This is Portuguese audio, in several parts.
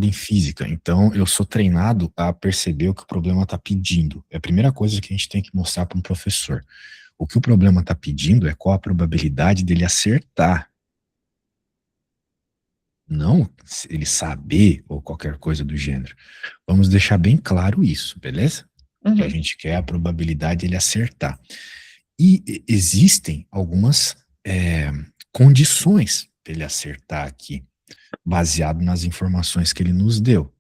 em física, então eu sou treinado a perceber o que o problema está pedindo. É a primeira coisa que a gente tem que mostrar para um professor. O que o problema está pedindo é qual a probabilidade dele acertar. Não ele saber ou qualquer coisa do gênero. Vamos deixar bem claro isso, beleza? Que a Uhum. gente quer a probabilidade dele acertar. E existem algumas condições para ele acertar aqui, baseado nas informações que ele nos deu.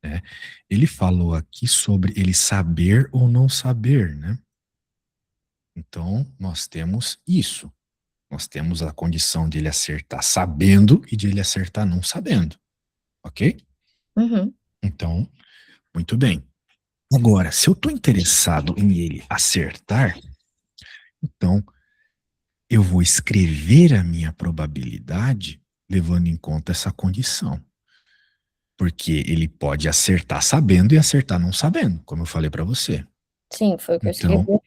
Né? Ele falou aqui sobre ele saber ou não saber, né? Então, nós temos isso. Nós temos a condição de ele acertar sabendo e de ele acertar não sabendo. Ok? Uhum. Então, muito bem. Agora, se eu estou interessado em ele acertar, então eu vou escrever a minha probabilidade levando em conta essa condição. Porque ele pode acertar sabendo e acertar não sabendo, como eu falei para você. Sim, foi o que eu escrevi Então, aqui,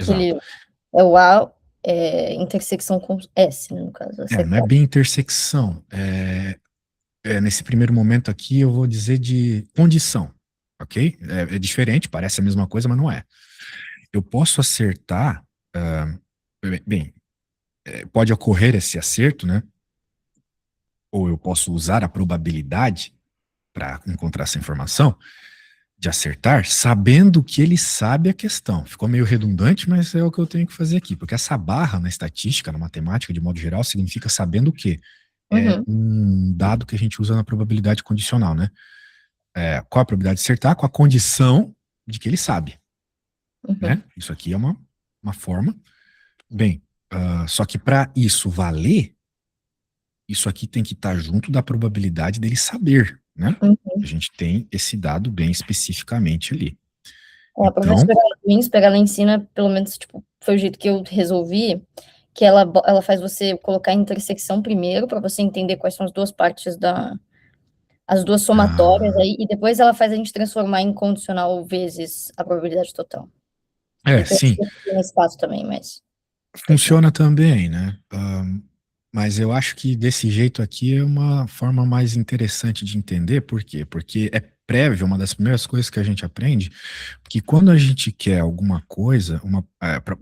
que ele exato. é o A, intersecção com S, né, no caso, Não é acertar. bem intersecção. Nesse primeiro momento aqui, eu vou dizer de condição, ok? É diferente, parece a mesma coisa, mas não é. Eu posso acertar, bem, pode ocorrer esse acerto, né? Ou eu posso usar a probabilidade para encontrar essa informação de acertar, sabendo que ele sabe a questão. Ficou meio redundante, mas é o que eu tenho que fazer aqui, porque essa barra na estatística, na matemática, de modo geral, significa sabendo o quê? É Uhum. um dado que a gente usa na probabilidade condicional, né? Qual a probabilidade de acertar? Com a condição de que ele sabe, Uhum. né? Isso aqui é uma forma. Bem, só que para isso valer, isso aqui tem que estar junto da probabilidade dele saber, né? A Uhum. gente tem esse dado bem especificamente ali. A Então, professora Winsberg, ela ensina, pelo menos, tipo, foi o jeito que eu resolvi, que ela faz você colocar a intersecção primeiro, para você entender quais são as duas partes as duas somatórias ah, aí, e depois ela faz a gente transformar em condicional vezes a probabilidade total. E tem sim, espaço também, mas pode ser. funciona também, né? Mas eu acho que desse jeito aqui é uma forma mais interessante de entender. Por quê? Porque é prévio, uma das primeiras coisas que a gente aprende, que quando a gente quer alguma coisa,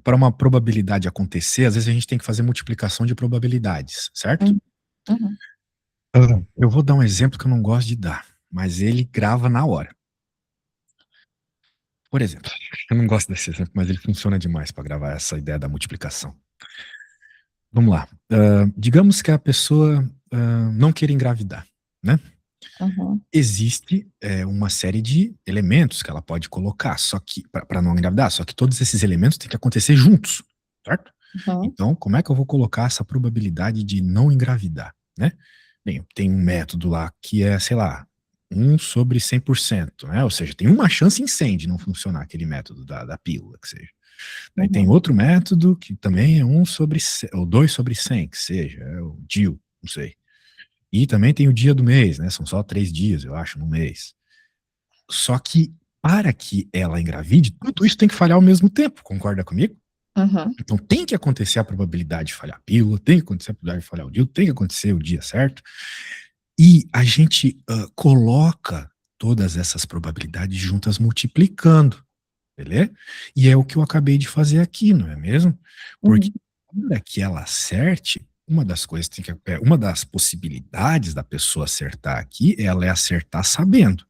para uma probabilidade acontecer, às vezes a gente tem que fazer multiplicação de probabilidades, certo? Uhum. Uhum. Eu vou dar um exemplo que eu não gosto de dar, mas ele grava na hora. Por exemplo, eu não gosto desse exemplo, mas ele funciona demais para gravar essa ideia da multiplicação. Vamos lá. Digamos que a pessoa não queira engravidar, né? Uhum. Existe uma série de elementos que ela pode colocar, só que para não engravidar, só que todos esses elementos têm que acontecer juntos, certo? Uhum. Então, como é que eu vou colocar essa probabilidade de não engravidar, né? Bem, tem um método lá que é, sei lá, 1/100%, né? Ou seja, tem uma chance em 100 de não funcionar aquele método da pílula, que seja. Daí tem Uhum. outro método que também é 1/100, ou 2/100, que seja, é o DIU, não sei. E também tem o dia do mês, né? São só 3 dias, eu acho, no mês. Só que para que ela engravide, tudo isso tem que falhar ao mesmo tempo, concorda comigo? Uhum. Então tem que acontecer a probabilidade de falhar a pílula, tem que acontecer a probabilidade de falhar o DIU, tem que acontecer o dia certo. E a gente coloca todas essas probabilidades juntas multiplicando, beleza? E é o que eu acabei de fazer aqui, não é mesmo? Porque Uhum. para que ela acerte, uma das possibilidades da pessoa acertar aqui, ela é acertar sabendo.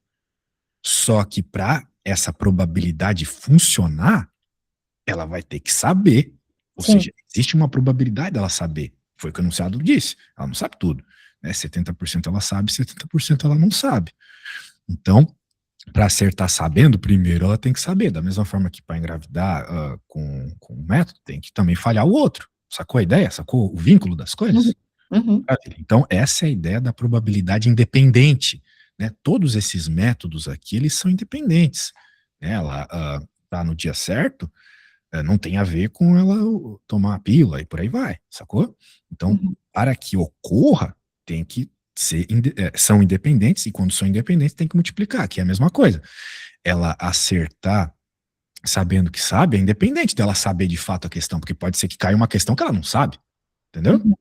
Só que para essa probabilidade funcionar, ela vai ter que saber. Ou Sim. seja, existe uma probabilidade dela saber. Foi o que o enunciado disse. Ela não sabe tudo. Né? 70% ela sabe, 70% ela não sabe. Então, para acertar sabendo, primeiro ela tem que saber. Da mesma forma que para engravidar com um método, tem que também falhar o outro. Sacou a ideia? Sacou o vínculo das Uhum. coisas? Uhum. Então, essa é a ideia da probabilidade independente. Né? Todos esses métodos aqui, eles são independentes. Né? Ela tá no dia certo, não tem a ver com ela tomar a pílula e por aí vai, sacou? Então, Uhum. para que ocorra, tem que são independentes, e quando são independentes, tem que multiplicar, que é a mesma coisa. Ela acertar sabendo que sabe é independente dela saber de fato a questão, porque pode ser que caia uma questão que ela não sabe, entendeu? Uhum.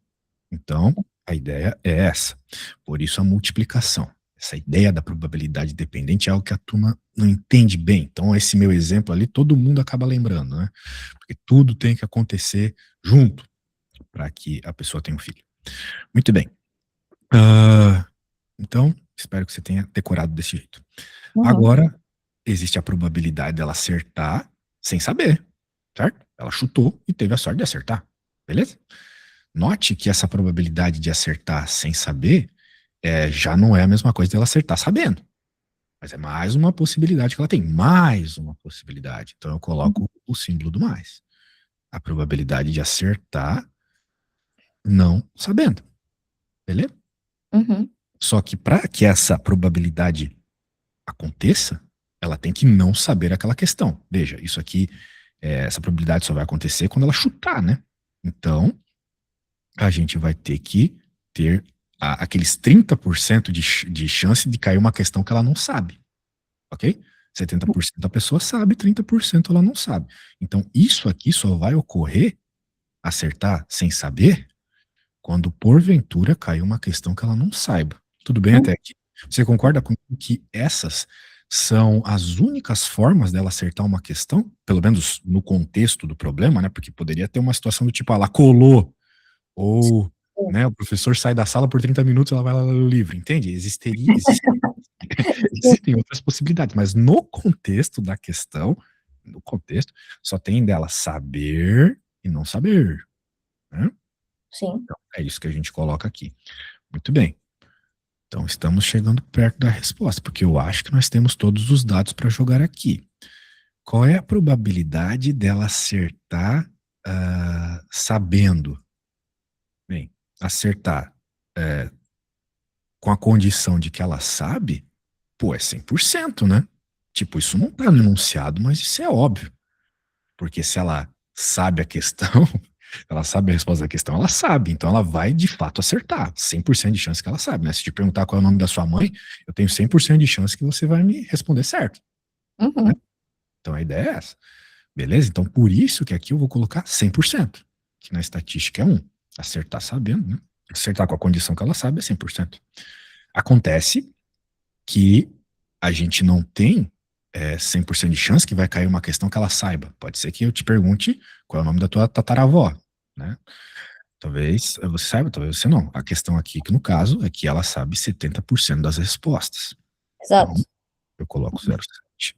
Então, a ideia é essa. Por isso a multiplicação. Essa ideia da probabilidade dependente é algo que a turma não entende bem. Então, esse meu exemplo ali, todo mundo acaba lembrando, né? Porque tudo tem que acontecer junto para que a pessoa tenha um filho. Muito bem. Então, espero que você tenha decorado desse jeito. Agora, existe a probabilidade dela acertar sem saber, certo? Ela chutou e teve a sorte de acertar, beleza? Note que essa probabilidade de acertar sem saber já não é a mesma coisa dela acertar sabendo. Mas é mais uma possibilidade que ela tem. Mais uma possibilidade. Então eu coloco o símbolo do mais. A probabilidade de acertar não sabendo. Beleza? Só que para que essa probabilidade aconteça, ela tem que não saber aquela questão. Veja, isso aqui, essa probabilidade só vai acontecer quando ela chutar, né? Então, a gente vai ter que ter aqueles 30% de chance de cair uma questão que ela não sabe. Ok? 70% da pessoa sabe, 30% ela não sabe. Então, isso aqui só vai ocorrer, acertar sem saber, quando porventura cair uma questão que ela não saiba. Tudo bem até aqui? Você concorda comigo que essas são as únicas formas dela acertar uma questão? Pelo menos no contexto do problema, né? Porque poderia ter uma situação do tipo, ela colou, ou né, o professor sai da sala por 30 minutos, ela vai lá ler o livro, entende? Existem outras possibilidades, mas no contexto da questão, no contexto, só tem dela saber e não saber. Né? Sim. Então, é isso que a gente coloca aqui. Muito bem. Então, estamos chegando perto da resposta, porque eu acho que nós temos todos os dados para jogar aqui. Qual é a probabilidade dela acertar sabendo? Bem, acertar com a condição de que ela sabe, pô, é 100%, né? Tipo, isso não tá no enunciado, mas isso é óbvio. Porque se ela sabe a questão, ela sabe a resposta da questão, ela sabe. Então ela vai de fato acertar. 100% de chance que ela sabe, né? Se te perguntar qual é o nome da sua mãe, eu tenho 100% de chance que você vai me responder certo. Né? Então a ideia é essa. Beleza? Então por isso que aqui eu vou colocar 100%. Que na estatística é 1. Acertar sabendo, né? Acertar com a condição que ela sabe é 100%. Acontece que a gente não tem 100% de chance que vai cair uma questão que ela saiba. Pode ser que eu te pergunte qual é o nome da tua tataravó, né? Talvez você saiba, talvez você não. A questão aqui, que no caso, é que ela sabe 70% das respostas. Exato. Então, eu coloco 0,7.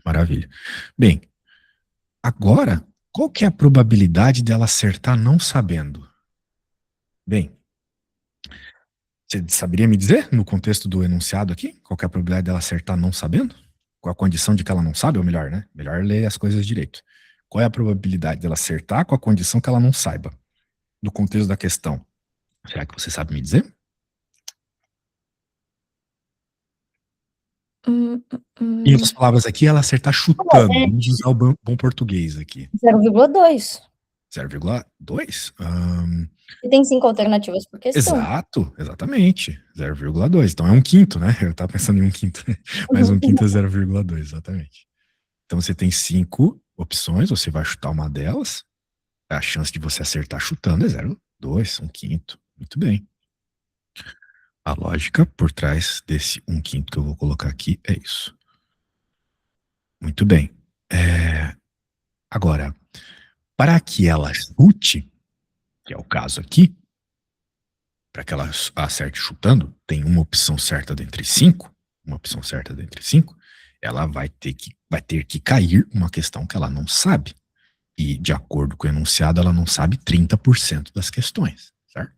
Maravilha. Bem, agora, qual que é a probabilidade dela acertar não sabendo? Bem, você saberia me dizer, no contexto do enunciado aqui, qual que é a probabilidade dela acertar não sabendo? Com a condição de que ela não sabe, ou melhor, né? Melhor ler as coisas direito. Qual é a probabilidade dela acertar com a condição que ela não saiba? Do contexto da questão. Será que você sabe me dizer? Em outras palavras aqui, ela acertar chutando. Vamos usar o bom português aqui. 0,2. 0,2? E tem 5 alternativas por questão. Exato, exatamente. 0,2. Então é um quinto, né? Eu estava pensando em um quinto. Mas um quinto é 0,2, exatamente. Então você tem 5 opções, você vai chutar uma delas. A chance de você acertar chutando é 0,2, um quinto. Muito bem. A lógica por trás desse um quinto que eu vou colocar aqui é isso. Muito bem. Agora, para que ela chute, que é o caso aqui, para que ela acerte chutando, tem uma opção certa dentre 5, ela vai ter que cair uma questão que ela não sabe. E, de acordo com o enunciado, ela não sabe 30% das questões, certo?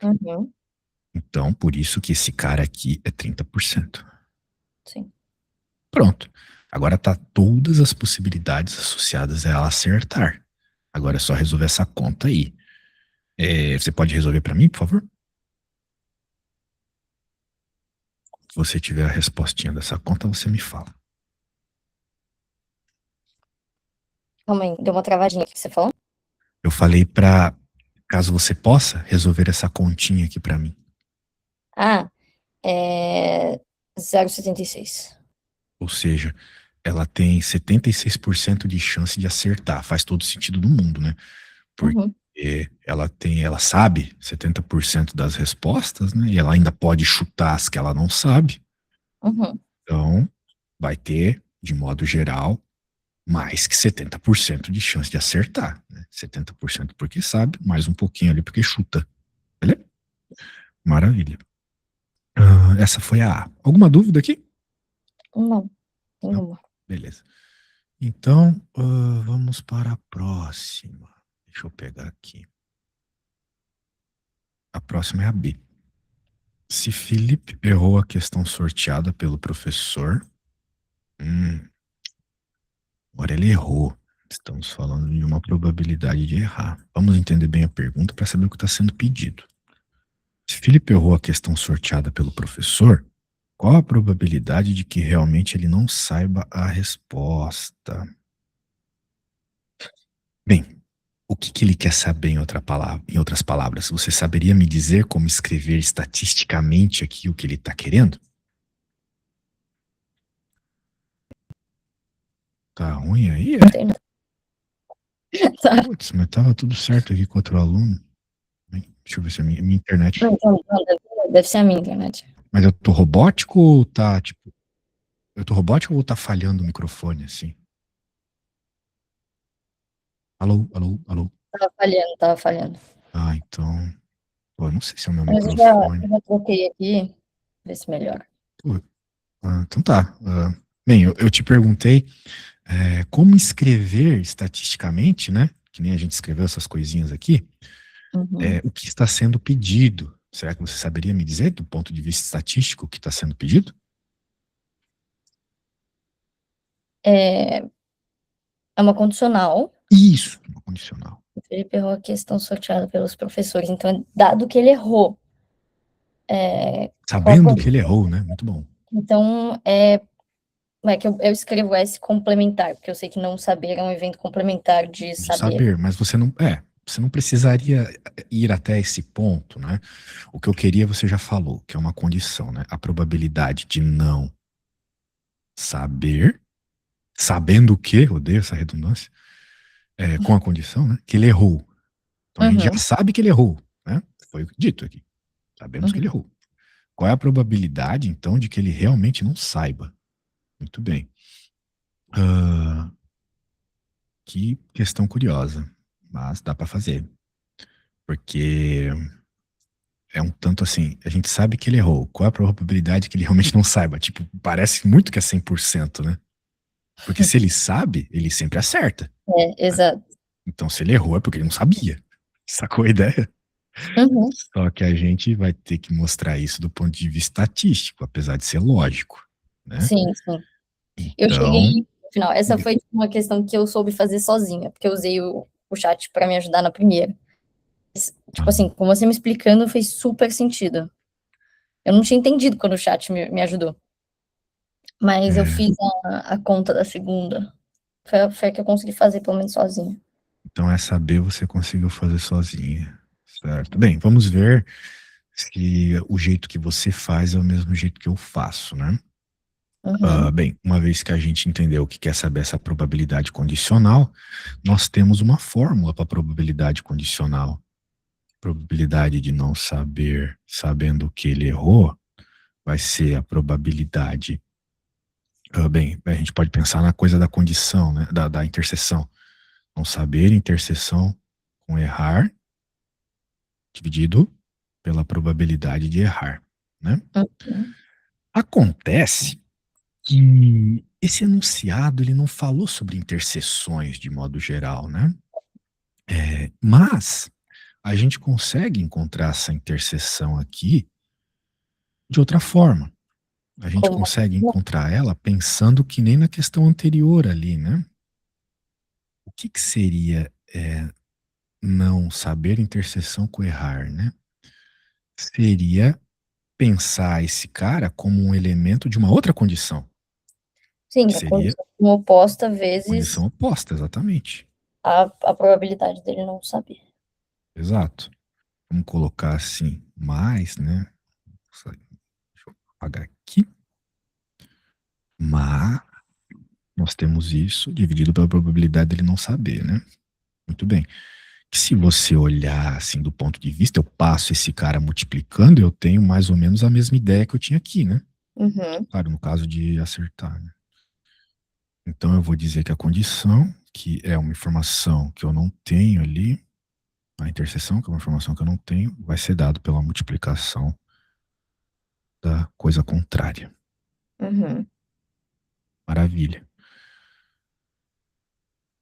Então, por isso que esse cara aqui é 30%. Sim. Pronto. Agora tá todas as possibilidades associadas a ela acertar. Agora é só resolver essa conta aí. Você pode resolver para mim, por favor? Se você tiver a respostinha dessa conta, você me fala. Calma aí, deu uma travadinha aqui, você falou? Eu falei para caso você possa resolver essa continha aqui para mim. É 0,76. Ou seja, ela tem 76% de chance de acertar. Faz todo sentido do mundo, né? Porque ela sabe 70% das respostas, né? E ela ainda pode chutar as que ela não sabe. Uhum. Então, vai ter, de modo geral, mais que 70% de chance de acertar, né? 70% porque sabe, mais um pouquinho ali porque chuta. Beleza? Maravilha. Essa foi a A. Alguma dúvida aqui? Não, Não? nenhuma. Beleza. Então, vamos para a próxima. Deixa eu pegar aqui. A próxima é a B. Se Felipe errou a questão sorteada pelo professor, agora ele errou. Estamos falando de uma probabilidade de errar. Vamos entender bem a pergunta para saber o que está sendo pedido. Se Felipe errou a questão sorteada pelo professor, qual a probabilidade de que realmente ele não saiba a resposta? Bem, o que ele quer saber em outras palavras? Você saberia me dizer como escrever estatisticamente aqui o que ele está querendo? Tá ruim aí? Não tem nada. Tá. Putz, mas tava tudo certo aqui com outro aluno. Deixa eu ver se a minha internet. Não, não, deve ser a minha internet. Mas eu tô robótico ou tá, tipo. Eu tô robótico ou tá falhando o microfone, assim? Alô, alô, alô. Tava falhando. Ah, então. Pô, eu não sei se é o meu Mas eu microfone. já troquei aqui, ver se melhora. Pô, então tá. Bem, eu te perguntei como escrever estatisticamente, né? Que nem a gente escreveu essas coisinhas aqui. Uhum. O que está sendo pedido? Será que você saberia me dizer, do ponto de vista estatístico, o que está sendo pedido? É, é uma condicional. Isso, uma condicional. O Felipe errou a questão sorteada pelos professores. Então, dado que ele errou, qual a Sabendo que ele errou, né? Muito bom. então, que eu escrevo S complementar, porque eu sei que não saber é um evento complementar de De saber. saber, mas você não precisaria ir até esse ponto, né? O que eu queria você já falou, que é uma condição, né? A probabilidade de não saber, sabendo o que, odeio essa redundância, com a condição, né? Que ele errou. Então a gente já Uhum, sabe que ele errou, né? Foi dito aqui. Sabemos que ele uhum. errou. Qual é a probabilidade, então, de que ele realmente não saiba? Muito bem. Que questão curiosa, mas dá para fazer. Porque é um tanto assim, a gente sabe que ele errou. Qual é a probabilidade que ele realmente não saiba? Tipo, parece muito que é 100%, né? Porque se ele sabe, ele sempre acerta. Né? Exato. Então, se ele errou, é porque ele não sabia. Sacou a ideia? Uhum. Só que a gente vai ter que mostrar isso do ponto de vista estatístico, apesar de ser lógico, né? Sim, sim. Eu Então, cheguei no final. Essa foi uma questão que eu soube fazer sozinha, porque eu usei o chat para me ajudar na primeira. Tipo assim, com você me explicando, fez super sentido. Eu não tinha entendido quando o chat me ajudou. Mas eu é, fiz a conta da segunda. Foi a que eu consegui fazer, pelo menos sozinha. então essa B você conseguiu fazer sozinha, certo? Bem, vamos ver se o jeito que você faz é o mesmo jeito que eu faço, né? Uhum. Bem, uma vez que a gente entendeu o que quer saber essa probabilidade condicional, nós temos uma fórmula para probabilidade condicional. Probabilidade de não saber, sabendo que ele errou, vai ser a probabilidade. Bem, a gente pode pensar na coisa da condição, né? Da interseção. Não saber, interseção com errar, dividido pela probabilidade de errar, né? Uhum. Acontece que esse enunciado ele não falou sobre interseções de modo geral, né? Mas a gente consegue encontrar essa interseção aqui de outra forma. A gente Como? consegue encontrar ela pensando que nem na questão anterior ali, né? O que seria não saber interseção com errar, né? Seria pensar esse cara como um elemento de uma outra condição, que Sim, a seria condição oposta a condição vezes oposta, exatamente. a probabilidade dele não saber. Exato. Vamos colocar assim, mais, né? Deixa eu apagar aqui. Mas nós temos isso dividido pela probabilidade dele não saber, né? Muito bem. Que se você olhar assim do ponto de vista, eu passo esse cara multiplicando, eu tenho mais ou menos a mesma ideia que eu tinha aqui, né? Uhum. Claro, no caso de acertar, né? Então eu vou dizer que a condição, que é uma informação que eu não tenho ali, a interseção, que é uma informação que eu não tenho, vai ser dado pela multiplicação da coisa contrária. Uhum. Maravilha.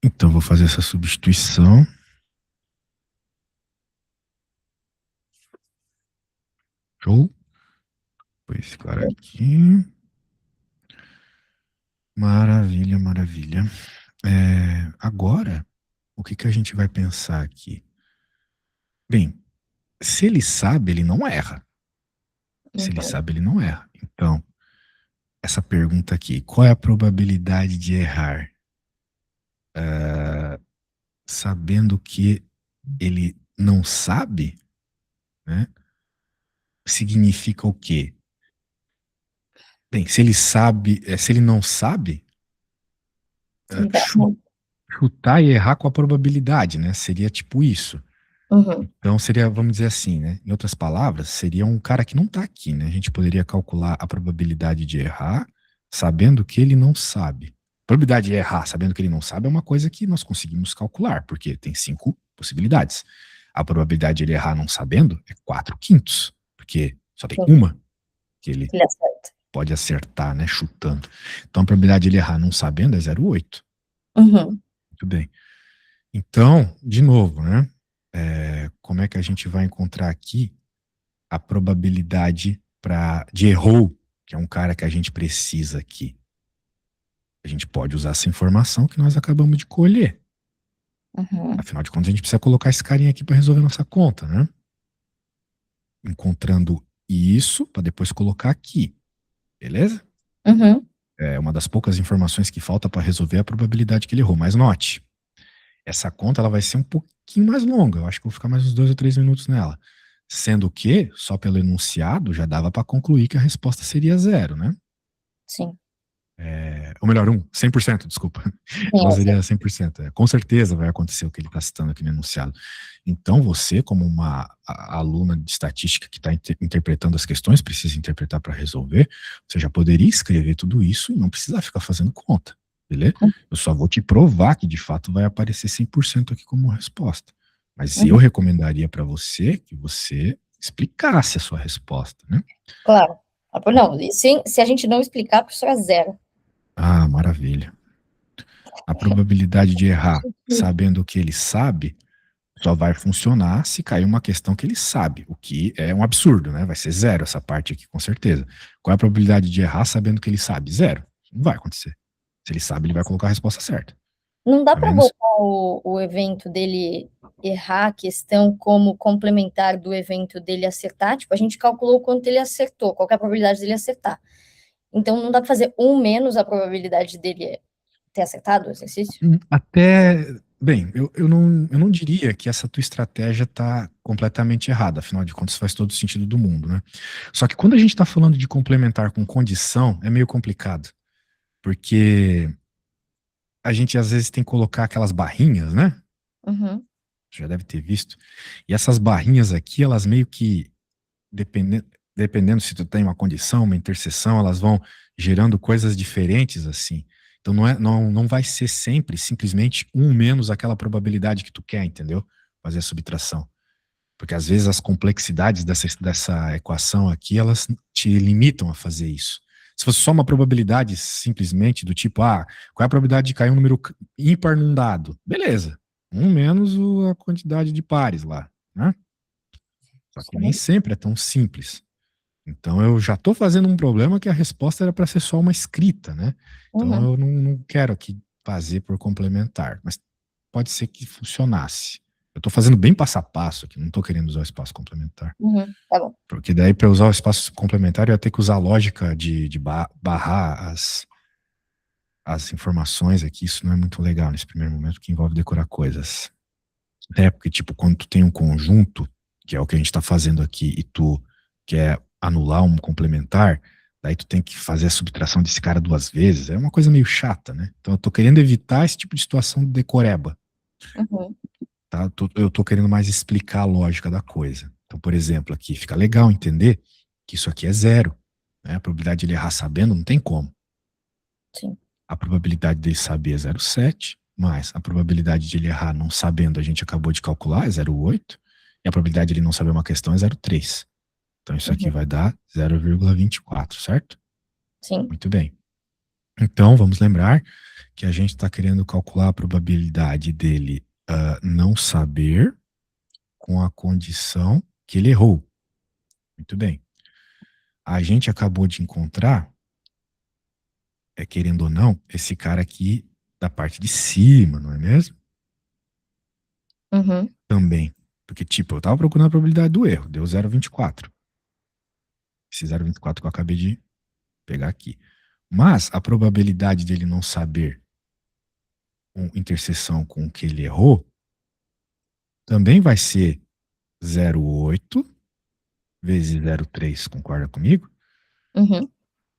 Então, vou fazer essa substituição. Show. Pois, claro, aqui. Maravilha, maravilha. Agora, o que a gente vai pensar aqui? Bem, se ele sabe, ele não erra. Se ele Uhum. sabe, ele não erra. Então, essa pergunta aqui, qual é a probabilidade de errar? Sabendo que ele não sabe, né? Significa o quê? Bem, se ele sabe, se ele não sabe, Ele tá chu- errando. chutar e errar com a probabilidade, né? Seria tipo isso. Uhum. Então seria, vamos dizer assim, né? Em outras palavras, seria um cara que não está aqui, né? A gente poderia calcular a probabilidade de errar sabendo que ele não sabe. A probabilidade de errar sabendo que ele não sabe é uma coisa que nós conseguimos calcular, porque tem 5 possibilidades. A probabilidade de ele errar não sabendo é 4/5, porque só tem Sim. uma que ele Ele acerta. pode acertar, né? Chutando. Então a probabilidade de ele errar não sabendo é 0,8. Uhum. Muito bem. Então, de novo, né? Como é que a gente vai encontrar aqui a probabilidade de erro, que é um cara que a gente precisa aqui? A gente pode usar essa informação que nós acabamos de colher. Uhum. Afinal de contas, a gente precisa colocar esse carinha aqui para resolver nossa conta, né? Encontrando isso para depois colocar aqui, beleza? Uhum. É uma das poucas informações que falta para resolver a probabilidade que ele errou. Mas note, essa conta ela vai ser um pouquinho mais longa. Eu acho que eu vou ficar mais uns 2 ou 3 minutos nela. Sendo que, só pelo enunciado, já dava para concluir que a resposta seria 0, né? Sim. Ou melhor, 100%, desculpa. Sim, Ela eu sei. seria 100%. Com certeza vai acontecer o que ele está citando aqui no enunciado. Então, você, como uma aluna de estatística que está interpretando as questões, precisa interpretar para resolver, você já poderia escrever tudo isso e não precisar ficar fazendo conta, beleza? Eu só vou te provar que, de fato, vai aparecer 100% aqui como resposta. Mas eu Uhum. recomendaria para você que você explicasse a sua resposta, né? Claro. Não, e se a gente não explicar, a professora zero. Ah, maravilha. A probabilidade de errar sabendo o que ele sabe só vai funcionar se cair uma questão que ele sabe, o que é um absurdo, né? Vai ser 0 essa parte aqui, com certeza. Qual é a probabilidade de errar sabendo que ele sabe? 0. Não vai acontecer. Se ele sabe, ele vai colocar a resposta certa. Não dá A para menos. botar o evento dele errar a questão como complementar do evento dele acertar. Tipo, a gente calculou o quanto ele acertou, qual que é a probabilidade dele acertar. Então, não dá para fazer um menos a probabilidade dele ter acertado o exercício? Até. Bem, eu não diria que essa tua estratégia está completamente errada, afinal de contas faz todo o sentido do mundo, né? Só que quando a gente está falando de complementar com condição, é meio complicado, porque a gente às vezes tem que colocar aquelas barrinhas, né? Uhum. Já deve ter visto. E essas barrinhas aqui, elas meio que, dependendo, dependendo se tu tem uma condição, uma interseção, elas vão gerando coisas diferentes assim. Então não vai ser sempre simplesmente um menos aquela probabilidade que tu quer, entendeu? Fazer a subtração. Porque às vezes as complexidades dessa equação aqui, elas te limitam a fazer isso. Se fosse só uma probabilidade simplesmente do tipo, qual é a probabilidade de cair um número ímpar num dado? Beleza. Um menos a quantidade de pares lá, né? Só que nem Sim. sempre é tão simples. Então eu já estou fazendo um problema que a resposta era para ser só uma escrita, né? Então Uhum. eu não quero aqui fazer por complementar, mas pode ser que funcionasse. Eu estou fazendo bem passo a passo aqui, não estou querendo usar o espaço complementar. Uhum. Tá bom. Porque daí, para usar o espaço complementar, eu ia ter que usar a lógica de barrar as informações aqui. Isso não é muito legal nesse primeiro momento, que envolve decorar coisas. Porque, tipo, quando tu tem um conjunto, que é o que a gente está fazendo aqui, e tu quer anular um complementar, daí tu tem que fazer a subtração desse cara 2 vezes. É uma coisa meio chata, né? Então eu tô querendo evitar esse tipo de situação de decoreba. Uhum. Tá? Eu tô querendo mais explicar a lógica da coisa. Então, por exemplo, aqui fica legal entender que isso aqui é 0. né? A probabilidade de ele errar sabendo não tem como. Sim. A probabilidade dele saber é 0,7, mas a probabilidade de ele errar não sabendo, a gente acabou de calcular, é 0,8, e a probabilidade de ele não saber uma questão é 0,3. Então isso aqui Uhum. vai dar 0,24, certo? Sim. Muito bem. Então, vamos lembrar que a gente está querendo calcular a probabilidade dele não saber com a condição que ele errou. Muito bem. A gente acabou de encontrar, querendo ou não, esse cara aqui da parte de cima, não é mesmo? Uhum. Também. Porque, tipo, eu estava procurando a probabilidade do erro, deu 0,24. Esse 0,24 que eu acabei de pegar aqui. Mas a probabilidade dele não saber com interseção com o que ele errou também vai ser 0,8 vezes 0,3, concorda comigo? Uhum.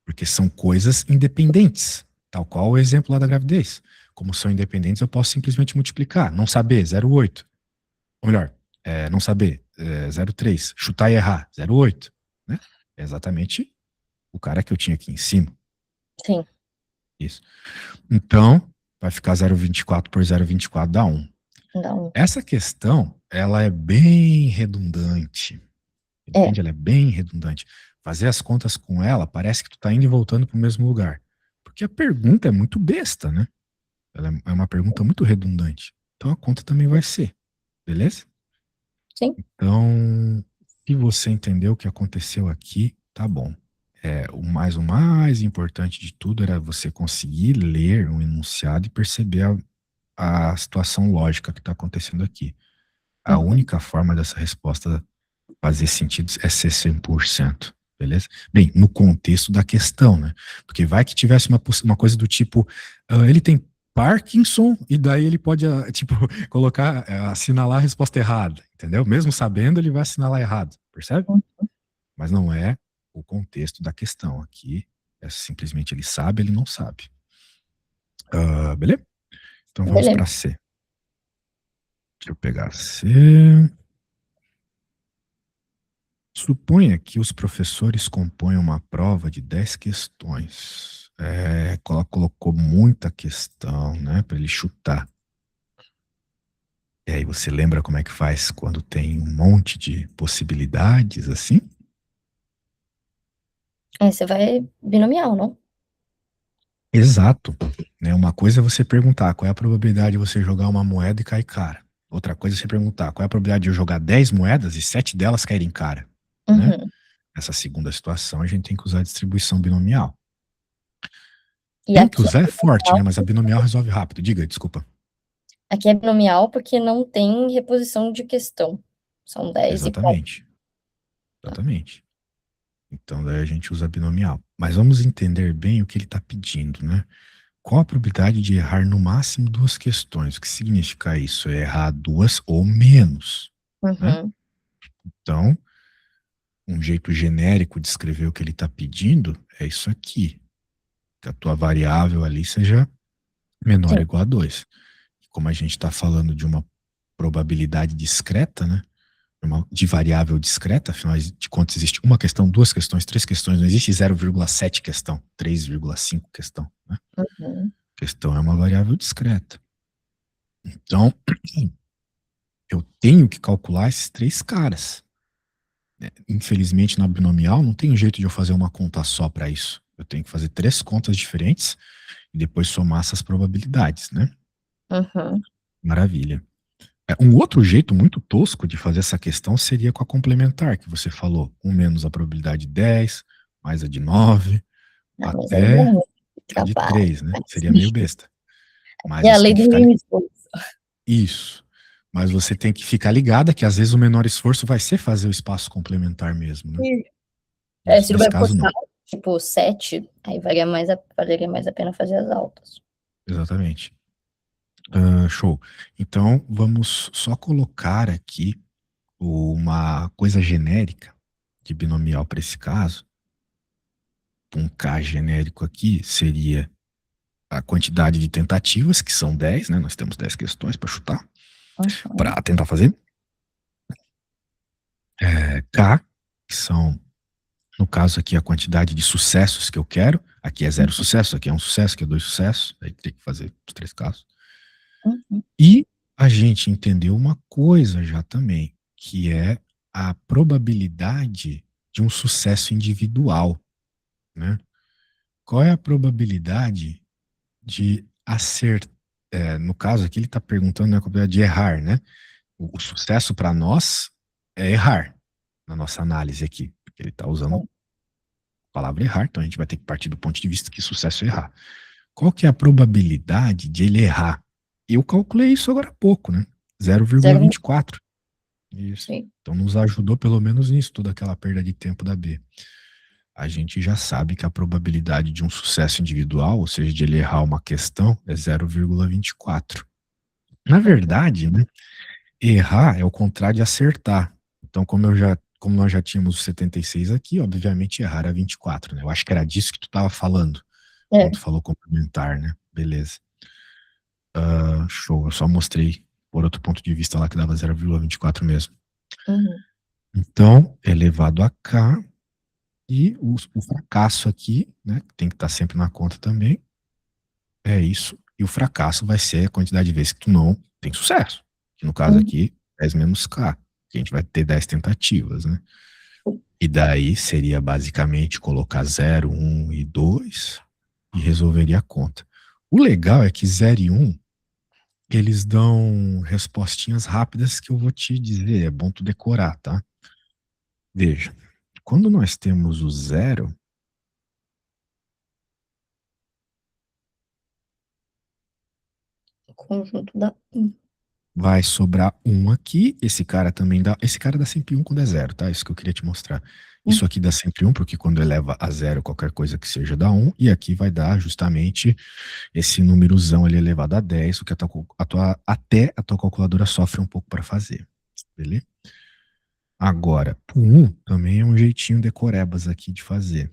Porque são coisas independentes, tal qual o exemplo lá da gravidez. Como são independentes, eu posso simplesmente multiplicar. Não saber, 0,8. Ou melhor, não saber, 0,3. Chutar e errar, 0,8. Né? É exatamente o cara que eu tinha aqui em cima. Sim. Isso. Então, vai ficar 0,24 por 0,24 dá 1. Dá um. Essa questão, ela é bem redundante. É. Entende? Ela é bem redundante. Fazer as contas com ela parece que tu tá indo e voltando para o mesmo lugar. Porque a pergunta é muito besta, né? Ela é uma pergunta muito redundante. Então a conta também vai ser. Beleza? Sim. Então, se você entendeu o que aconteceu aqui, tá bom. O mais importante de tudo era você conseguir ler um enunciado e perceber a situação lógica que está acontecendo aqui. A Uhum. única forma dessa resposta fazer sentido é ser 100%, beleza? Bem, no contexto da questão, né? Porque vai que tivesse uma coisa do tipo, ele tem Parkinson e daí ele pode, tipo, colocar, assinalar a resposta errada, entendeu? Mesmo sabendo, ele vai assinalar errado, percebe? Mas não é o contexto da questão. Aqui é simplesmente ele sabe, ele não sabe. Beleza? Então vamos Beleza. para C. Deixa eu pegar C. Suponha que os professores compõem uma prova de 10 questões. Ela colocou muita questão, né, para ele chutar. E aí você lembra como é que faz quando tem um monte de possibilidades assim? Aí você vai binomial, não? Exato. Né? Uma coisa é você perguntar qual é a probabilidade de você jogar uma moeda e cair cara. Outra coisa é você perguntar qual é a probabilidade de eu jogar 10 moedas e 7 delas caírem cara. Né? Uhum. Nessa segunda situação, a gente tem que usar a distribuição binomial. E Tem que aqui usar é forte, né? Mas a binomial resolve rápido. Diga, desculpa. aqui é binomial porque não tem reposição de questão. São 10 igual. Exatamente. Exatamente. Então, daí a gente usa binomial. Mas vamos entender bem o que ele está pedindo, né? Qual a probabilidade de errar no máximo duas questões? O que significa isso? É errar duas ou menos, né? Uhum. Então, um jeito genérico de escrever o que ele está pedindo é isso aqui. Que a tua variável ali seja menor ou Sim. igual a 2. Como a gente está falando de uma probabilidade discreta, né? De variável discreta, afinal de contas existe uma questão, duas questões, três questões, não existe 0,7 questão, 3,5 questão. Né? Uhum. Questão é uma variável discreta. Então, eu tenho que calcular esses três caras. Infelizmente, na binomial, não tem jeito de eu fazer uma conta só para isso. Eu tenho que fazer três contas diferentes e depois somar essas probabilidades, né? Uhum. Maravilha. Um outro jeito muito tosco de fazer essa questão seria com a complementar, que você falou, com menos a probabilidade de 10, mais a de 9, Ah, mas aí é até muito a de trabalho. 3, né? Seria meio besta. E Mas a você lei tem que do ficar. mínimo esforço. Isso. Mas você tem que ficar ligada que às vezes o menor esforço vai ser fazer o espaço complementar mesmo, né? Se não Nesse vai caso, postar, não. tipo, 7, aí valeria mais a pena fazer as altas. Exatamente. Show. Então, vamos só colocar aqui uma coisa genérica de binomial para esse caso. Um K genérico aqui seria a quantidade de tentativas, que são 10, né? Nós temos 10 questões para chutar, Uhum. para tentar fazer. K, que são No caso aqui, a quantidade de sucessos que eu quero. Aqui é 0 sucesso, aqui é 1 sucesso, aqui é 2 sucessos. Aí tem que fazer os 3 casos. Uhum. E a gente entendeu uma coisa já também, que é a probabilidade de um sucesso individual, né? Qual é a probabilidade de acertar? No caso aqui, ele está perguntando, né, a probabilidade de errar, né? O sucesso para nós é errar, na nossa análise aqui, porque ele está usando a palavra errar, então a gente vai ter que partir do ponto de vista que sucesso é errar. Qual que é a probabilidade de ele errar? Eu calculei isso agora há pouco, né? 0,24. Isso. Sim. Então nos ajudou pelo menos nisso, toda aquela perda de tempo da B. A gente já sabe que a probabilidade de um sucesso individual, ou seja, de ele errar uma questão, é 0,24. Na verdade, né, errar é o contrário de acertar. Então, como nós já tínhamos os 76 aqui, obviamente errar é 24, né? Eu acho que era disso que tu estava falando, É. quando tu falou complementar, né? Beleza. Show, eu só mostrei por outro ponto de vista lá que dava 0,24 mesmo. Uhum. Então, elevado a K, e o fracasso aqui, né, que tem que estar sempre na conta também, é isso. E o fracasso vai ser a quantidade de vezes que tu não tem sucesso. Que no caso Uhum. aqui, 10 menos K, que a gente vai ter 10 tentativas, né? E daí seria basicamente colocar 0, 1 e 2 e resolveria a conta. O legal é que 0 e 1, eles dão respostinhas rápidas que eu vou te dizer, é bom tu decorar, tá? Veja, quando nós temos o 0, O conjunto da. vai sobrar 1 aqui, esse cara também dá, esse cara dá sempre 1 quando é 0, tá? Isso que eu queria te mostrar. Isso aqui dá sempre 1, porque quando eleva a 0, qualquer coisa que seja dá 1, e aqui vai dar justamente esse númerozão ali elevado a 10, o que até a tua calculadora sofre um pouco para fazer, beleza? Agora, o 1 também é um jeitinho decorebas aqui de fazer.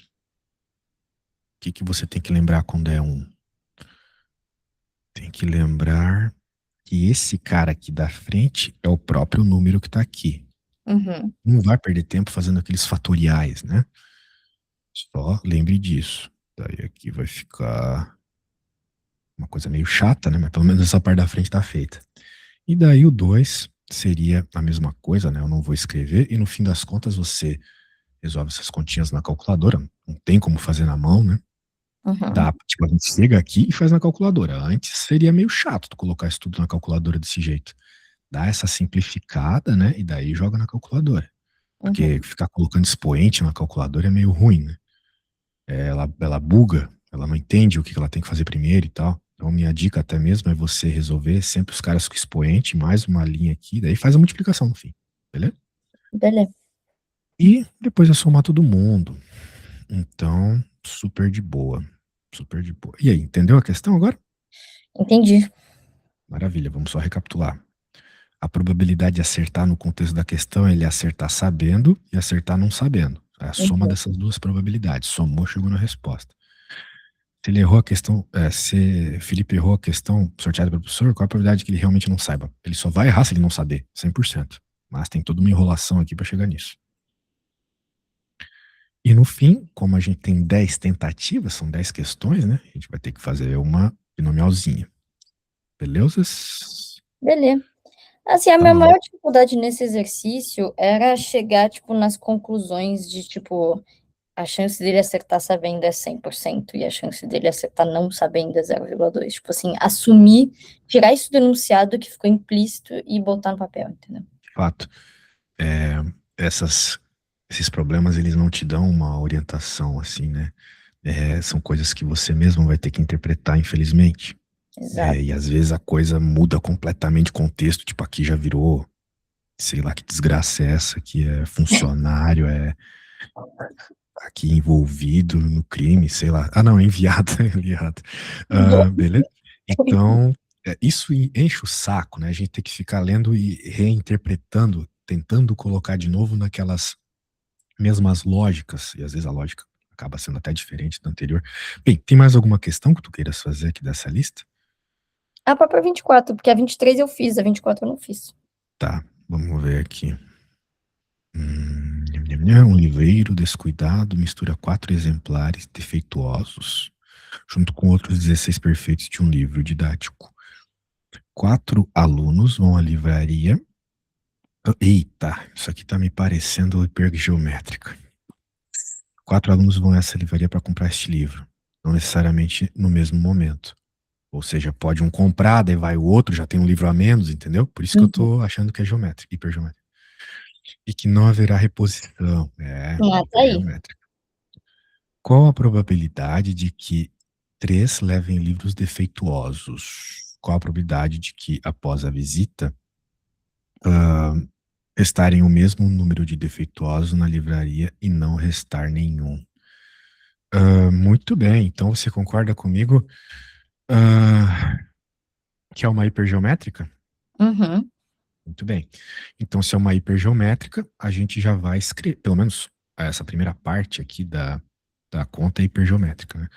O que você tem que lembrar quando é 1? Tem que lembrar que esse cara aqui da frente é o próprio número que está aqui. Uhum. Não vai perder tempo fazendo aqueles fatoriais, né? Só lembre disso. Daí aqui vai ficar uma coisa meio chata, né? Mas pelo menos essa parte da frente está feita. E daí o 2 seria a mesma coisa, né? Eu não vou escrever, e no fim das contas você resolve essas continhas na calculadora. Não tem como fazer na mão, né? Uhum. Tipo, a gente chega aqui e faz na calculadora. Antes seria meio chato tu colocar isso tudo na calculadora desse jeito. Dá essa simplificada, né? E daí joga na calculadora. Porque Uhum. ficar colocando expoente na calculadora é meio ruim, né? Ela buga, ela não entende o que ela tem que fazer primeiro e tal. Então, minha dica até mesmo é você resolver sempre os caras com expoente, mais uma linha aqui, daí faz a multiplicação no fim, beleza? Beleza. E depois é somar todo mundo. Então, super de boa. Super de boa. E aí, entendeu a questão agora? Entendi. Maravilha, vamos só recapitular. A probabilidade de acertar no contexto da questão é ele acertar sabendo e acertar não sabendo. É a soma Uhum. dessas duas probabilidades. Somou, chegou na resposta. Se ele errou a questão, se Felipe errou a questão sorteada pelo professor, qual a probabilidade que ele realmente não saiba? Ele só vai errar se ele não saber, 100%. Mas tem toda uma enrolação aqui para chegar nisso. E no fim, como a gente tem 10 tentativas, são 10 questões, né? A gente vai ter que fazer uma binomialzinha. Beleza? Beleza. Assim, a minha Então, maior dificuldade nesse exercício era chegar, tipo, nas conclusões de, tipo, a chance dele acertar sabendo é 100% e a chance dele acertar não sabendo é 0,2. Tipo assim, assumir, tirar isso do enunciado que ficou implícito e botar no papel, entendeu? de fato, é, esses problemas, eles não te dão uma orientação, assim, né? São coisas que você mesmo vai ter que interpretar, infelizmente. Exato. E às vezes a coisa muda completamente o contexto, tipo, aqui já virou, sei lá que desgraça é essa, que é funcionário, é aqui envolvido no crime, sei lá. Ah, não, é enviado, é enviado. Beleza? Então, isso enche o saco, né? A gente tem que ficar lendo e reinterpretando, tentando colocar de novo naquelas mesmas lógicas, e às vezes a lógica acaba sendo até diferente da anterior. Bem, tem mais alguma questão que tu queiras fazer aqui dessa lista? A própria 24, porque a 23 eu fiz, a 24 eu não fiz. Tá, vamos ver aqui. Um livreiro descuidado mistura 4 exemplares defeituosos junto com outros 16 perfeitos de um livro didático. 4 alunos vão à livraria. Eita, isso aqui tá me parecendo hipergeométrica. 4 alunos vão a essa livraria para comprar este livro, não necessariamente no mesmo momento. Ou seja, pode um comprar, daí vai o outro, já tem um livro a menos, entendeu? Por isso que eu tô achando que é geométrico, hipergeométrico. E que não haverá reposição. Tá aí. Hipergeométrico. Qual a probabilidade de que 3 levem livros defeituosos? Qual a probabilidade de que, após a visita, restarem o mesmo número de defeituosos na livraria e não restar nenhum? Muito bem, então você concorda comigo que é uma hipergeométrica? Uhum. Muito bem. Então, se é uma hipergeométrica, a gente já vai escrever, pelo menos essa primeira parte aqui da conta é hipergeométrica, né?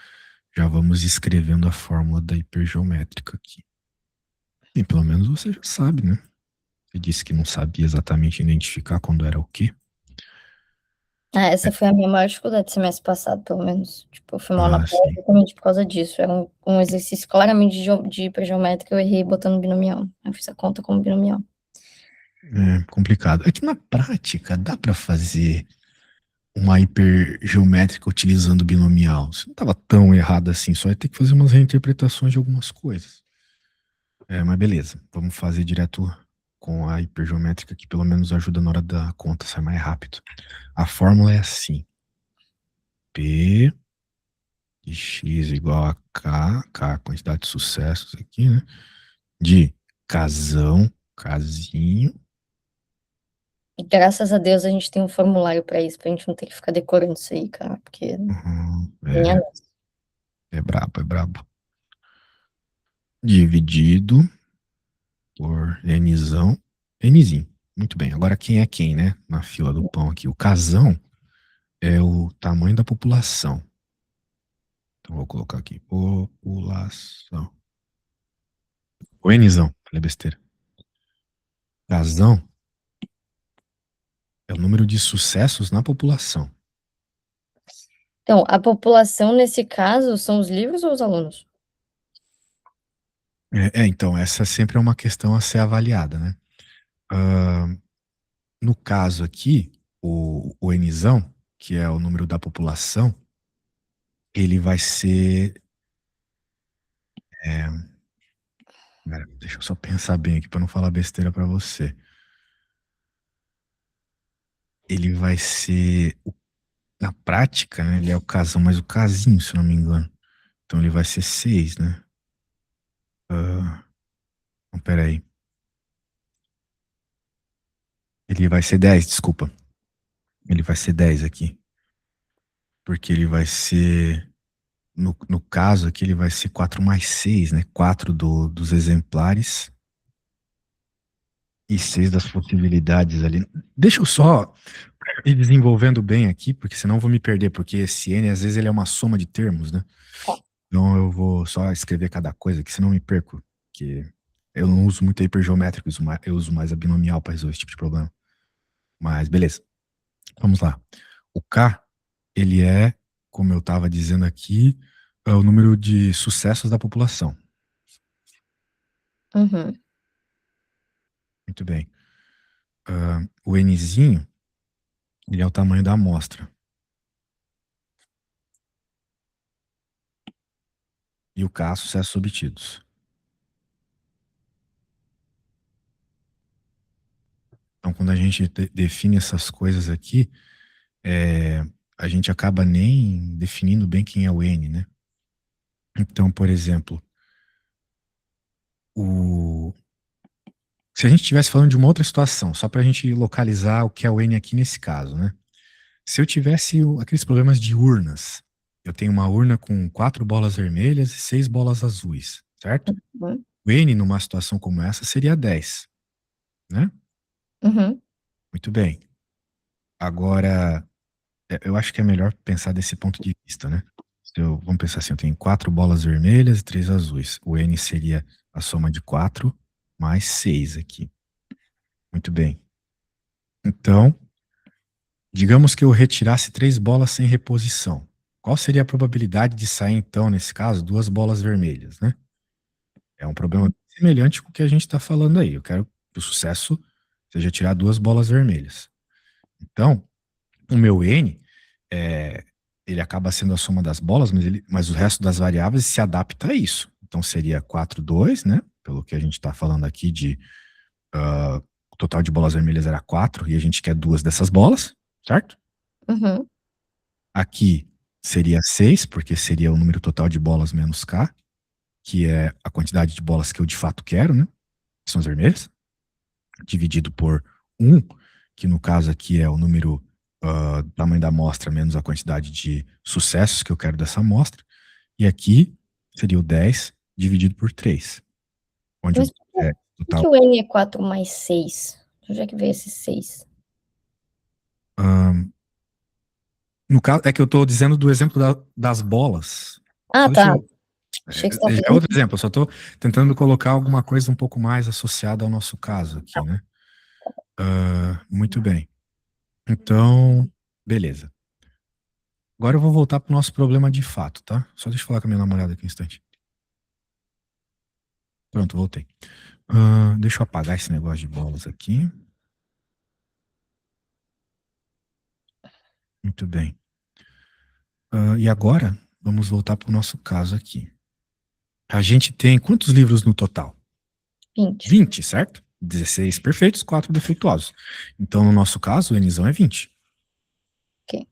Já vamos escrevendo a fórmula da hipergeométrica aqui. E pelo menos você já sabe, né? Você disse que não sabia exatamente identificar quando era o quê. Essa foi a minha maior dificuldade do semestre passado, pelo menos. Tipo, eu fui mal na prova Sim. exatamente por causa disso. Era um exercício claramente de hipergeométrica, eu errei botando binomial. Eu fiz a conta como binomial. É complicado. É que na prática dá para fazer uma hipergeométrica utilizando binomial. Você não estava tão errado assim, só ia ter que fazer umas reinterpretações de algumas coisas. Mas beleza, vamos fazer direto com a hipergeométrica que pelo menos ajuda na hora da conta, sai mais rápido. A fórmula é assim: P de x igual a K, a quantidade de sucessos aqui, né? De casão, casinho. E graças a Deus a gente tem um formulário pra isso, pra gente não ter que ficar decorando isso aí, cara, porque minha É, nossa. é brabo, é brabo. Dividido por Nzão, Nzinho. Muito bem, agora quem é quem, né? Na fila do pão aqui. O casão é o tamanho da população. Então vou colocar aqui, população. O Nzão, falei besteira. Casão é o número de sucessos na população. Então, a população, nesse caso, são os livros ou os alunos? Então, essa sempre é uma questão a ser avaliada, né? Ah, no caso aqui, o Nzão, que é o número da população, ele vai ser. é, Deixa eu só pensar bem aqui para não falar besteira para você. Ele vai ser, na prática, né? Ele é o casão, mas o casinho, se eu não me engano. Então ele vai ser 6, né? Não, peraí. Ele vai ser 10, desculpa. Ele vai ser 10 aqui. Porque ele vai ser. No caso aqui, ele vai ser 4 mais 6, né? 4 dos exemplares e 6 das possibilidades ali. Deixa eu só ir desenvolvendo bem aqui, porque senão eu vou me perder, porque esse N, às vezes, ele é uma soma de termos, né? Então eu vou só escrever cada coisa, que senão eu me perco. Porque eu não uso muito hipergeométrico, eu uso mais a binomial para resolver esse tipo de problema. Mas beleza, vamos lá. O K, ele é, como eu estava dizendo aqui, é o número de sucessos da população. Uhum. Muito bem. O Nzinho, ele é o tamanho da amostra. E o K, sucessos obtidos. Então, quando a gente define essas coisas aqui, a gente acaba nem definindo bem quem é o N, né? Então, por exemplo, se a gente estivesse falando de uma outra situação, só para a gente localizar o que é o N aqui nesse caso, né? Se eu tivesse aqueles problemas de urnas, eu tenho uma urna com 4 bolas vermelhas e 6 bolas azuis, certo? Uhum. O N numa situação como essa seria 10, né? Uhum. Muito bem. Agora, eu acho que é melhor pensar desse ponto de vista, né? Vamos pensar assim, eu tenho 4 bolas vermelhas e 3 azuis. O N seria a soma de 4 mais 6 aqui. Muito bem. Então, Digamos que eu retirasse 3 bolas sem reposição. Qual seria a probabilidade de sair, então, nesse caso, 2 bolas vermelhas, né? É um problema semelhante com o que a gente está falando aí. Eu quero que o sucesso seja tirar 2 bolas vermelhas. Então, o meu N, ele acaba sendo a soma das bolas, mas o resto das variáveis se adapta a isso. Então, seria 4, 2, né? Pelo que a gente está falando aqui de o total de bolas vermelhas era 4 e a gente quer 2 dessas bolas, certo? Uhum. Aqui seria 6, porque seria o número total de bolas menos K, que é a quantidade de bolas que eu de fato quero, né? Que são as vermelhas, dividido por 1, que no caso aqui é o número tamanho da amostra menos a quantidade de sucessos que eu quero dessa amostra. E aqui seria o 10 dividido por 3, onde Mas o é por total. que o N é 4 mais 6? De onde é que veio esse 6? No caso, é que eu estou dizendo do exemplo das bolas. Ah, Só deixa tá. eu. Achei que você estava Já é fazendo. outro exemplo, eu só estou tentando colocar alguma coisa um pouco mais associada ao nosso caso aqui, né? Muito bem. Então, beleza. Agora eu vou voltar para o nosso problema de fato, tá? Só deixa eu falar com a minha namorada aqui um instante. Pronto, voltei. Deixa eu apagar esse negócio de bolas aqui. Muito bem. E agora, vamos voltar para o nosso caso aqui. A gente tem quantos livros no total? 20. 20, certo? 16 perfeitos, 4 defeituosos. Então, no nosso caso, o Nzão é 20. Ok.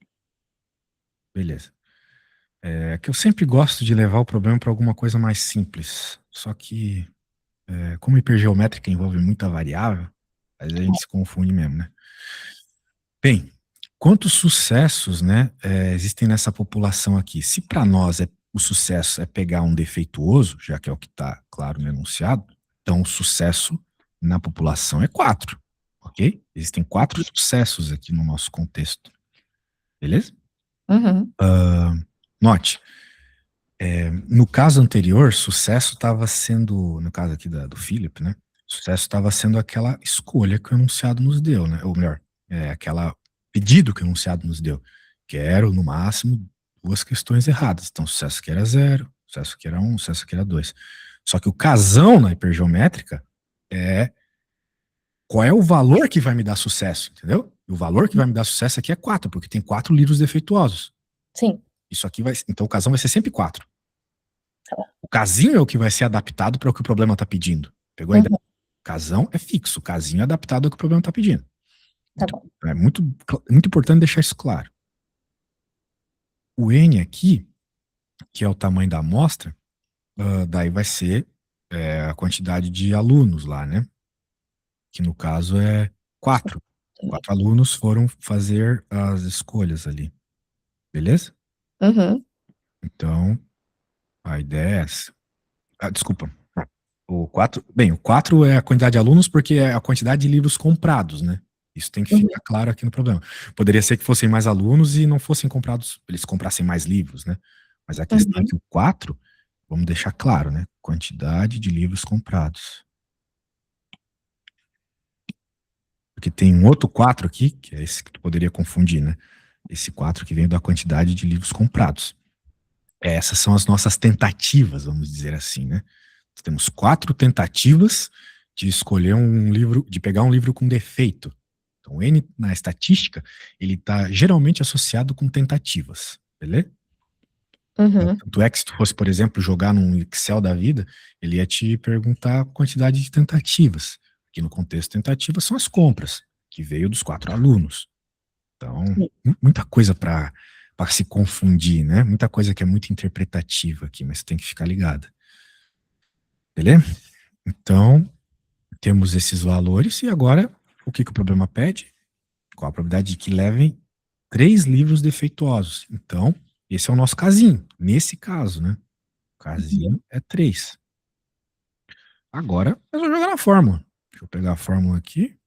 Beleza. É que eu sempre gosto de levar o problema para alguma coisa mais simples. Só que, como hipergeométrica envolve muita variável, às vezes a gente se confunde mesmo, né? Bem, quantos sucessos, né, existem nessa população aqui? Se para nós o sucesso é pegar um defeituoso, já que é o que está claro no enunciado, então o sucesso na população é 4, ok? Existem 4 sucessos aqui no nosso contexto, beleza? Uhum. Note, no caso anterior, sucesso estava sendo, no caso aqui do Philip, né? Sucesso estava sendo aquela escolha que o enunciado nos deu, né? Ou melhor, aquela pedido que o enunciado nos deu. Quero, no máximo, 2 questões erradas. Então, sucesso que era 0, sucesso que era 1, sucesso que era 2. Só que o casão na hipergeométrica é qual é o valor que vai me dar sucesso, entendeu? E o valor que vai me dar sucesso aqui é 4, porque tem 4 livros defeituosos. Sim. Isso aqui vai. Então, o casão vai ser sempre 4. Tá bom. O casinho é o que vai ser adaptado para o que o problema está pedindo. Pegou a ideia? Uhum. O casão é fixo, o casinho é adaptado ao que o problema está pedindo. Tá Então, bom. é muito importante deixar isso claro. O N aqui, que é o tamanho da amostra, daí vai ser a quantidade de alunos lá, né? Que no caso é 4. 4 alunos foram fazer as escolhas ali. Beleza? Uhum. Então, a ideia é essa. Desculpa. O 4, bem, o 4 é a quantidade de alunos porque é a quantidade de livros comprados, né? Isso tem que Uhum. ficar claro aqui no problema. Poderia ser que fossem mais alunos e não fossem comprados, eles comprassem mais livros, né? Mas a questão é Uhum. que o 4, vamos deixar claro, né? Quantidade de livros comprados. Porque tem um outro 4 aqui, que é esse que tu poderia confundir, né? Esse 4 que vem da quantidade de livros comprados. Essas são as nossas tentativas, vamos dizer assim, né? Temos 4 tentativas de escolher um livro, de pegar um livro com defeito. Então, o N na estatística, ele está geralmente associado com tentativas, beleza? Uhum. Tanto é que se tu fosse, por exemplo, jogar num Excel da vida, ele ia te perguntar a quantidade de tentativas. Aqui no contexto, tentativas são as compras, que veio dos 4 alunos. Então, muita coisa para se confundir, né? Muita coisa que é muito interpretativa aqui, mas tem que ficar ligada. Beleza? Então, temos esses valores e agora, o que o problema pede? Qual a probabilidade de que levem 3 livros defeituosos? Então, esse é o nosso casinho. Nesse caso, né? O casinho é 3. Agora, eu vou jogar na fórmula. Deixa eu pegar a fórmula aqui.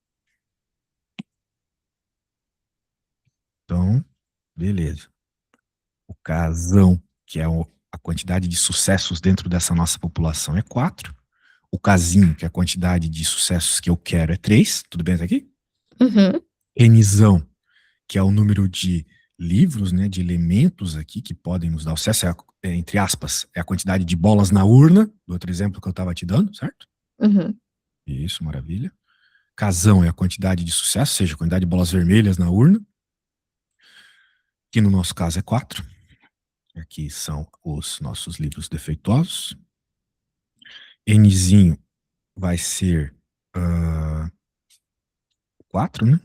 Então, beleza. O casão, que é a quantidade de sucessos dentro dessa nossa população, é 4. O casinho, que é a quantidade de sucessos que eu quero, é 3. Tudo bem até aqui? Uhum. Nzão, que é o número de livros, né, de elementos aqui que podem nos dar o sucesso, entre aspas, é a quantidade de bolas na urna, do outro exemplo que eu estava te dando, certo? Uhum. Isso, maravilha. Casão é a quantidade de sucesso, ou seja, a quantidade de bolas vermelhas na urna, que no nosso caso é 4. Aqui são os nossos livros defeituosos. Nzinho vai ser 4, né?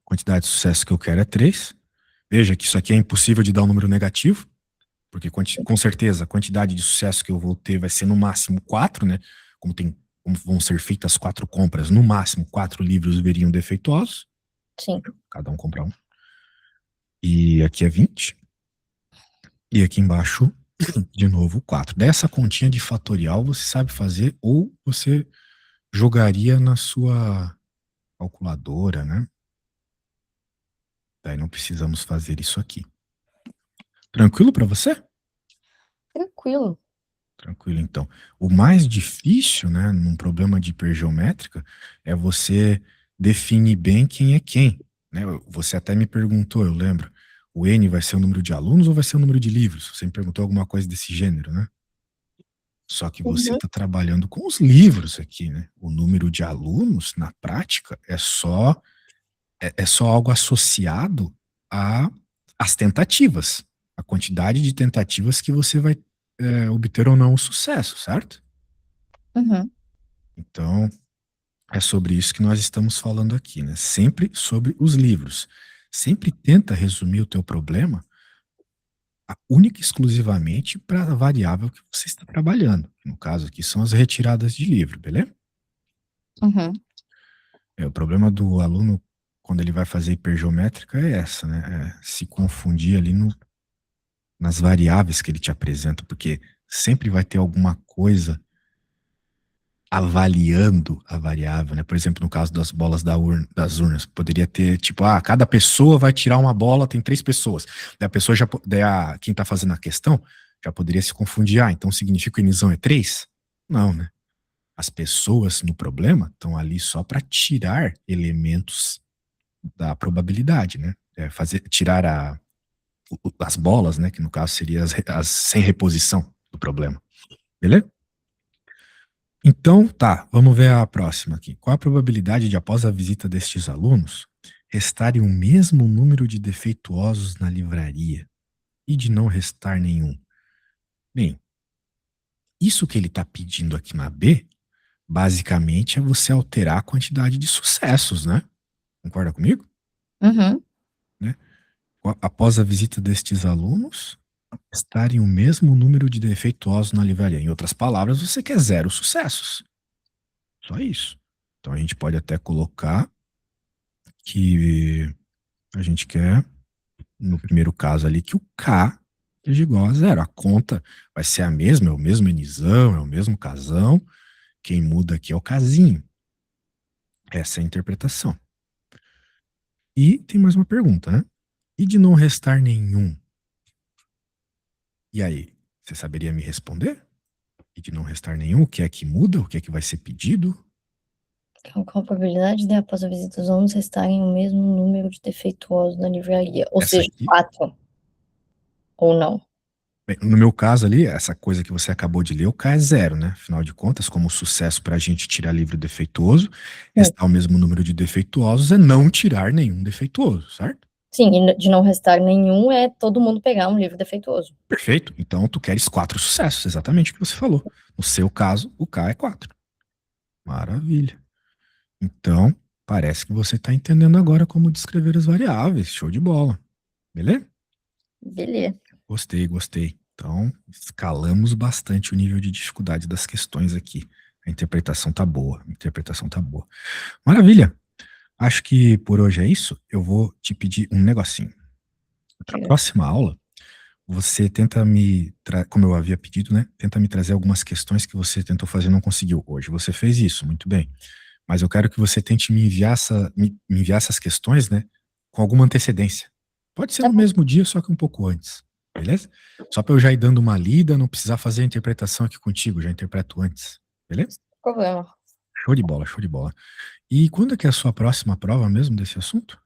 Quantidade de sucesso que eu quero é 3. Veja que isso aqui é impossível de dar um número negativo, porque com certeza a quantidade de sucesso que eu vou ter vai ser no máximo 4, né? Como vão ser feitas 4 compras, no máximo 4 livros veriam defeituosos. Sim. Cada um compra um. E aqui é 20. E aqui embaixo, de novo, 4. Dessa continha de fatorial você sabe fazer, ou você jogaria na sua calculadora, né? Daí não precisamos fazer isso aqui. Tranquilo para você? Tranquilo. Tranquilo, então. O mais difícil, né, num problema de hipergeométrica, é você definir bem quem é quem, né? Você até me perguntou, eu lembro, o N vai ser o número de alunos ou vai ser o número de livros? Você me perguntou alguma coisa desse gênero, né? Só que você Uhum. está trabalhando com os livros aqui, né? O número de alunos, na prática, é só algo associado às tentativas, a quantidade de tentativas que você vai obter ou não o sucesso, certo? Uhum. Então, é sobre isso que nós estamos falando aqui, né? Sempre sobre os livros. Sempre tenta resumir o teu problema única e exclusivamente para a variável que você está trabalhando. No caso aqui são as retiradas de livro, beleza? Uhum. O problema do aluno, quando ele vai fazer hipergeométrica, é essa, né? É se confundir ali nas variáveis que ele te apresenta, porque sempre vai ter alguma coisa avaliando a variável, né? Por exemplo, no caso das bolas das urnas, poderia ter, tipo, cada pessoa vai tirar uma bola, tem 3 pessoas. Daí a pessoa quem tá fazendo a questão já poderia se confundir. Então significa que o Nizão é 3? Não, né? As pessoas no problema estão ali só para tirar elementos da probabilidade, né? Tirar as bolas, né? Que no caso seria as sem reposição do problema. Beleza? Então, tá, vamos ver a próxima aqui. Qual a probabilidade de, após a visita destes alunos, restarem o mesmo número de defeituosos na livraria e de não restar nenhum? Bem, isso que ele está pedindo aqui na B, basicamente é você alterar a quantidade de sucessos, né? Concorda comigo? Uhum. Né? Após a visita destes alunos, restarem o mesmo número de defeituosos na livraria. Em outras palavras, você quer 0 sucessos. Só isso. Então a gente pode até colocar que a gente quer, no primeiro caso ali, que o K seja igual a 0. A conta vai ser a mesma, é o mesmo Nzão, é o mesmo casão. Quem muda aqui é o casinho. Essa é a interpretação. E tem mais uma pergunta, né? E de não restar nenhum? E aí, você saberia me responder? E de não restar nenhum, o que é que muda? O que é que vai ser pedido? Então, qual a probabilidade de, após a visita dos alunos, restarem o mesmo número de defeituosos na livraria? Ou Essa seja, aqui, 4, ou não? bem, no meu caso ali, essa coisa que você acabou de ler, o K é 0, né? Afinal de contas, como sucesso para a gente tirar livro defeituoso, Sim. restar o mesmo número de defeituosos é não tirar nenhum defeituoso, certo? Sim, e de não restar nenhum é todo mundo pegar um livro defeituoso. Perfeito. Então, tu queres 4 sucessos, exatamente o que você falou. No seu caso, o K é 4. Maravilha. Então, parece que você está entendendo agora como descrever as variáveis. Show de bola. Beleza? Beleza. Gostei, gostei. Então, escalamos bastante o nível de dificuldade das questões aqui. A interpretação tá boa. A interpretação tá boa. Maravilha. Acho que por hoje é isso. Eu vou te pedir um negocinho. Para a próxima aula, você tenta como eu havia pedido, né? Tenta me trazer algumas questões que você tentou fazer e não conseguiu hoje. Você fez isso, muito bem. Mas eu quero que você tente me enviar essas questões, né? Com alguma antecedência. Pode ser Tá no bom. mesmo dia, só que um pouco antes. Beleza? Só para eu já ir dando uma lida, não precisar fazer a interpretação aqui contigo, já interpreto antes. Beleza? Problema. Show de bola, show de bola. E quando é que é a sua próxima prova mesmo desse assunto?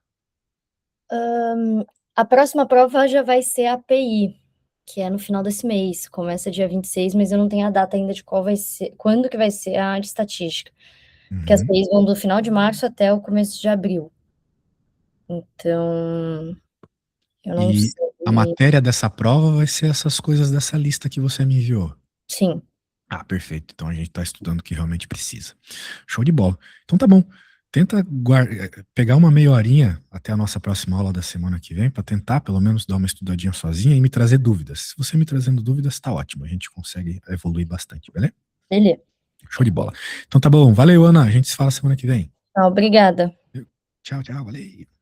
A próxima prova já vai ser a API, que é no final desse mês. Começa dia 26, mas eu não tenho a data ainda de qual vai ser, quando que vai ser a de estatística. Porque as Uhum. APIs vão do final de março até o começo de abril. Então, eu não E sei. a matéria dessa prova vai ser essas coisas dessa lista que você me enviou. Sim. Ah, perfeito. Então a gente está estudando o que realmente precisa. Show de bola. Então tá bom. Tenta pegar uma meia horinha até a nossa próxima aula da semana que vem para tentar pelo menos dar uma estudadinha sozinha e me trazer dúvidas. Se você me trazendo dúvidas, tá ótimo. A gente consegue evoluir bastante, beleza? Beleza. Show de bola. Então tá bom. Valeu, Ana. A gente se fala semana que vem. Obrigada. Tchau, tchau. Valeu.